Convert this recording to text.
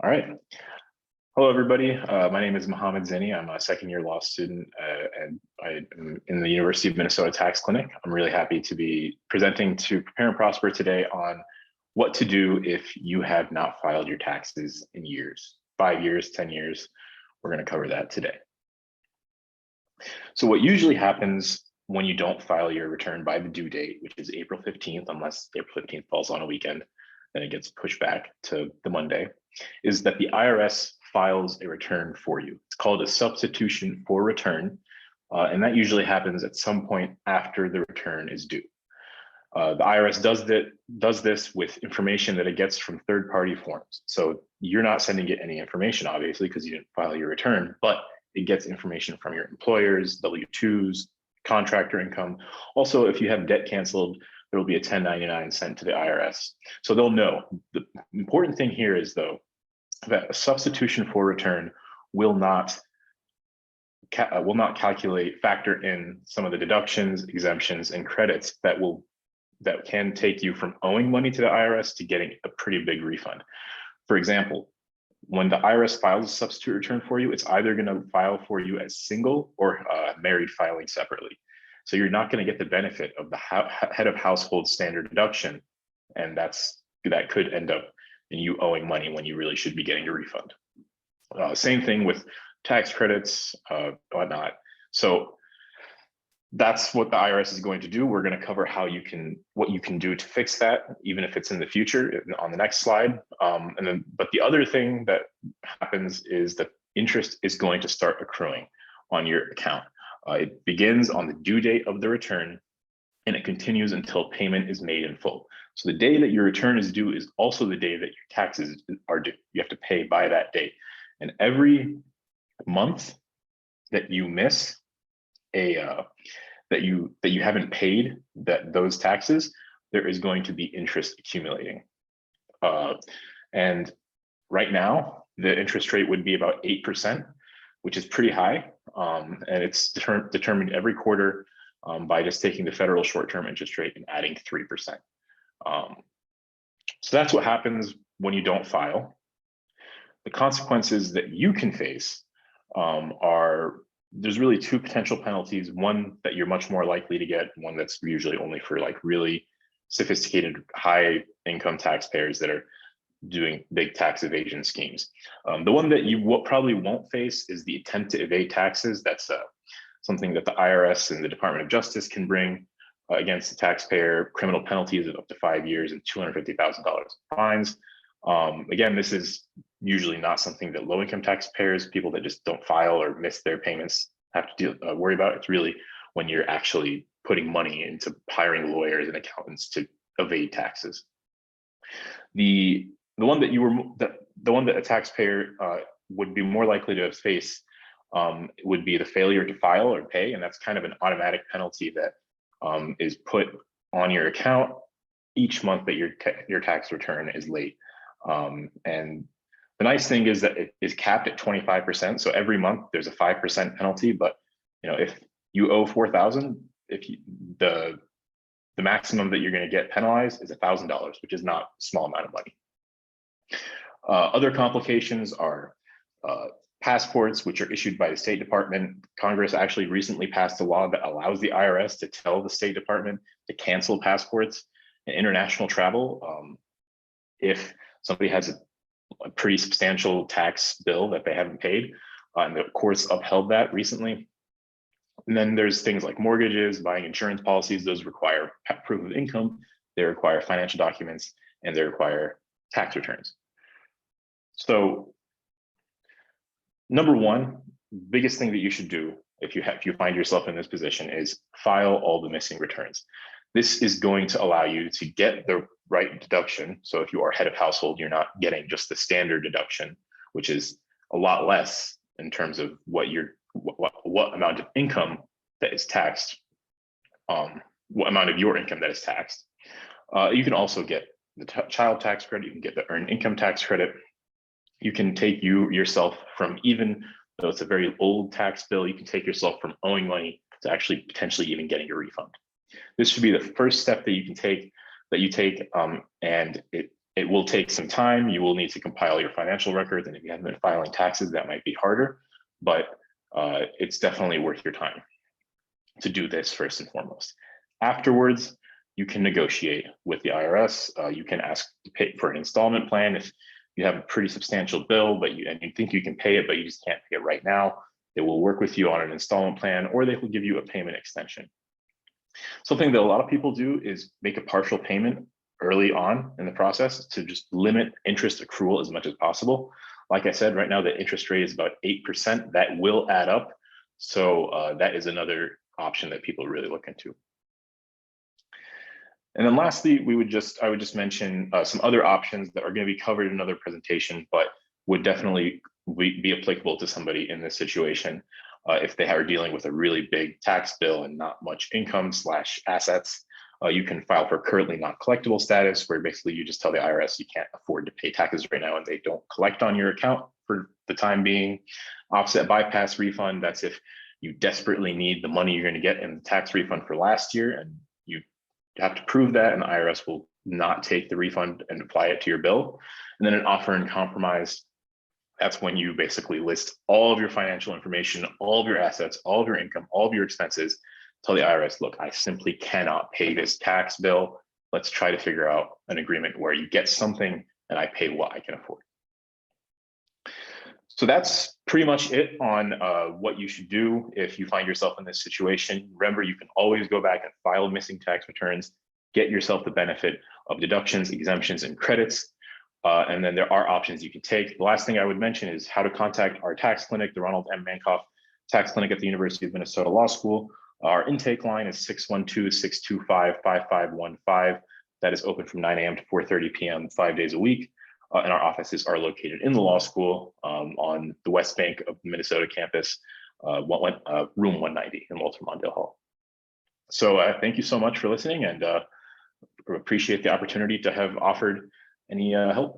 All right. Hello, everybody. My name is Mohammad Ziny. I'm a second-year law student, and I'm in the University of Minnesota Tax Clinic. I'm really happy to be presenting to Prepare and Prosper today on what to do if you have not filed your taxes in years, 5 years, 10 years. We're going to cover that today. So what usually happens when you don't file your return by the due date, which is April 15th, unless April 15th falls on a weekend, then it gets pushed back to the Monday, is that the IRS files a return for you. It's called a substitution for return, and that usually happens at some point after the return is due. The IRS does this with information that it gets from third-party forms. So you're not sending it any information, obviously, because you didn't file your return, but it gets information from your employers, W-2s, contractor income. Also, if you have debt canceled, there will be a 1099 sent to the IRS. So they'll know. The important thing here is, though, that a substitution for return will not factor in some of the deductions, exemptions, and credits that can take you from owing money to the IRS to getting a pretty big refund. For example, when the IRS files a substitute return for you, it's either going to file for you as single or married filing separately. So you're not going to get the benefit of the head of household standard deduction, and that could end up in you owing money when you really should be getting a refund. Same thing with tax credits, whatnot. So that's what the IRS is going to do. We're going to cover what you can do to fix that, even if it's in the future on the next slide. But the other thing that happens is that interest is going to start accruing on your account. It begins on the due date of the return, and it continues until payment is made in full. So the day that your return is due is also the day that your taxes are due. You have to pay by that date. And every month that you miss that you haven't paid those taxes, there is going to be interest accumulating. And right now, the interest rate would be about 8%, which is pretty high. And it's determined every quarter by just taking the federal short-term interest rate and adding 3%. So that's what happens when you don't file. The consequences that you can face there's really two potential penalties, one that you're much more likely to get, one that's usually only for like really sophisticated high income taxpayers that are doing big tax evasion schemes. The one that you probably won't face is the attempt to evade taxes. That's something that the IRS and the Department of Justice can bring against the taxpayer, criminal penalties of up to 5 years and $250,000 fines. Again, this is usually not something that low-income taxpayers, people that just don't file or miss their payments, have to worry about. It's really when you're actually putting money into hiring lawyers and accountants to evade taxes. The one that a taxpayer would be more likely to face would be the failure to file or pay, and that's kind of an automatic penalty that is put on your account each month that your tax return is late. And the nice thing is that it is capped at 25%. So every month there's a 5% penalty. But if you owe $4,000, the maximum that you're going to get penalized is $1,000, which is not a small amount of money. Other complications are passports, which are issued by the State Department. Congress actually recently passed a law that allows the IRS to tell the State Department to cancel passports and international travel if somebody has a pretty substantial tax bill that they haven't paid, and the courts upheld that recently. And then there's things like mortgages, buying insurance policies. Those require proof of income, they require financial documents, and they require tax returns. So number one, biggest thing that you should do if you find yourself in this position is file all the missing returns. This is going to allow you to get the right deduction. So if you are head of household, you're not getting just the standard deduction, which is a lot less in terms of what amount of income that is taxed, what amount of your income that is taxed. You can also get the child tax credit. You can get the earned income tax credit. You can take yourself from, even though it's a very old tax bill, you can take yourself from owing money to actually potentially even getting a refund. This should be the first step that you take, and it It will take some time. You will need to compile your financial records, and if you haven't been filing taxes, that might be harder, but it's definitely worth your time to do this first and foremost. Afterwards, you can negotiate with the IRS. You can ask to pay for an installment plan if you have a pretty substantial bill, but you think you can pay it, but you just can't pay it right now. They will work with you on an installment plan, or they will give you a payment extension. Something that a lot of people do is make a partial payment early on in the process to just limit interest accrual as much as possible. Like I said, right now the interest rate is about 8%. That will add up. So that is another option that people really look into. And then lastly, I would just mention some other options that are going to be covered in another presentation, but would definitely be applicable to somebody in this situation if they are dealing with a really big tax bill and not much income / assets. You can file for currently not collectible status, where basically you just tell the IRS you can't afford to pay taxes right now and they don't collect on your account for the time being. Offset bypass refund, that's if you desperately need the money you're going to get in the tax refund for last year, and you have to prove that, and the IRS will not take the refund and apply it to your bill. And then an offer in compromise, that's when you basically list all of your financial information, all of your assets, all of your income, all of your expenses, tell the IRS, look, I simply cannot pay this tax bill. Let's try to figure out an agreement where you get something and I pay what I can afford. So that's pretty much it on what you should do if you find yourself in this situation. Remember, you can always go back and file missing tax returns, get yourself the benefit of deductions, exemptions, and credits. And then there are options you can take. The last thing I would mention is how to contact our tax clinic, the Ronald M. Mankoff Tax Clinic at the University of Minnesota Law School. Our intake line is 612-625-5515. That is open from 9 a.m. to 4:30 p.m. 5 days a week. And our offices are located in the law school on the West Bank of the Minnesota campus, room 190 in Walter Mondale Hall. So thank you so much for listening, and appreciate the opportunity to have offered any help.